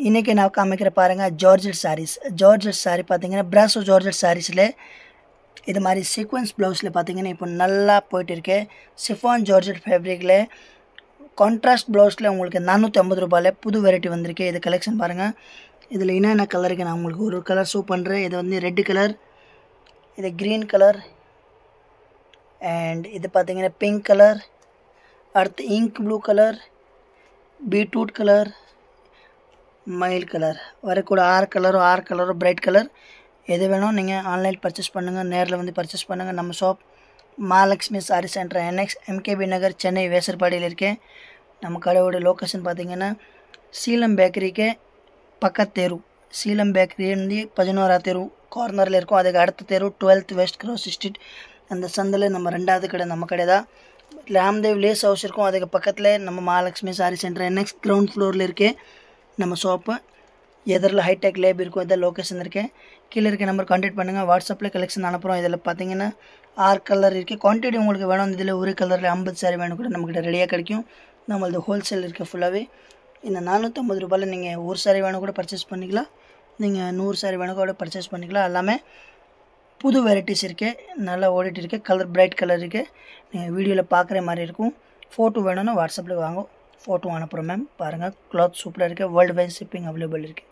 இன்றைக்கி நான் காமிக்கிற பாருங்கள் ஜார்ஜெட் சாரீஸ். ஜார்ஜெட் சாரீ பார்த்தீங்கன்னா பிராசோ ஜார்ஜெட் சாரீஸில் இது மாதிரி சீக்வன்ஸ் ப்ளவுஸில் பார்த்தீங்கன்னா இப்போ நல்லா போயிட்டு இருக்கு. சிஃபான் ஜார்ஜெட் ஃபேப்ரிக்கில் கான்ட்ராஸ்ட் ப்ளவுஸில் உங்களுக்கு 450 ரூபாயில் புது வெரைட்டி வந்திருக்கு. இது கலெக்ஷன் பாருங்கள். இதில் என்னென்ன கலருக்கு நான் உங்களுக்கு ஒரு கலர் ஷோ பண்ணுறேன். இது வந்து ரெட் கலர், இது க்ரீன் கலர், அண்ட் இது பார்த்தீங்கன்னா பிங்க் கலர், அடுத்து ink blue colour, beetroot colour, மயில் கலர் வரக்கூட 6 கலரோ பிரைட் கலர். எது வேணும் நீங்கள் ஆன்லைன் பர்ச்சேஸ் பண்ணுங்கள், நேரில் வந்து பர்ச்சேஸ் பண்ணுங்கள். நம்ம shop Mahalakshmi sorry centre NX MKB Nagar Chennai வேசர்பாடியில் இருக்கேன். நம்ம கடையோட லொக்கேஷன் பார்த்தீங்கன்னா சீலம் பேக்கரிக்கு பக்கத்து தெரு. சீலம் பேக்கரி வந்து 11ஆம் தெரு கார்னரில் இருக்கும். அதுக்கு அடுத்த தெரு 12th வெஸ்ட் கிராஸ் ஸ்ட்ரீட். அந்த சந்தில் நம்ம 2வது கடை நம்ம கடை தான். ராம்தேவ் லேஸ் ஹவுஸ் இருக்கும். அதுக்கு பக்கத்தில் நம்ம Mahalakshmi sorry centre NX ground ஃப்ளோரில் இருக்குது நம்ம ஷாப்பு. எதிரில் ஹைடெக் லேப் இருக்கும். இதில் லொக்கேஷன் இருக்குது. கீழே இருக்க நம்பர் கான்டாக்ட் பண்ணுங்கள். வாட்ஸ்அப்பில் கலெக்ஷன் அனுப்புகிறோம். இதில் பார்த்தீங்கன்னா 6 கலர் இருக்குது. குவான்டிட்டி உங்களுக்கு வேணும். இதில் ஒரு கலரில் 50 சாரி வேணும் கூட நம்மக்கிட்ட ரெடியாக கிடைக்கும். நம்மளது ஹோல்சேல் இருக்குது ஃபுல்லாகவே. இந்த 450 ரூபாயில் நீங்கள் ஒரு சாரி வேணும் கூட பர்ச்சேஸ் பண்ணிக்கலாம். நீங்கள் 100 சாரி வேணும் கூட பர்ச்சேஸ் பண்ணிக்கலாம். எல்லாமே புது வெரைட்டிஸ் இருக்குது. நல்லா ஓடிட்டு இருக்குது. கலர் பிரைட் கலர் இருக்குது. நீங்கள் வீடியோவில் பார்க்குற மாதிரி இருக்கும். ஃபோட்டோ வேணும்னா வாட்ஸ்அப்பில் வாங்க, ஃபோட்டோ அனுப்புகிறோம் மேம். பாருங்கள் கிளாத் சூப்பராக இருக்குது. வேர்ல்டு வைட் ஷிப்பிங் அவைலபிள் இருக்குது.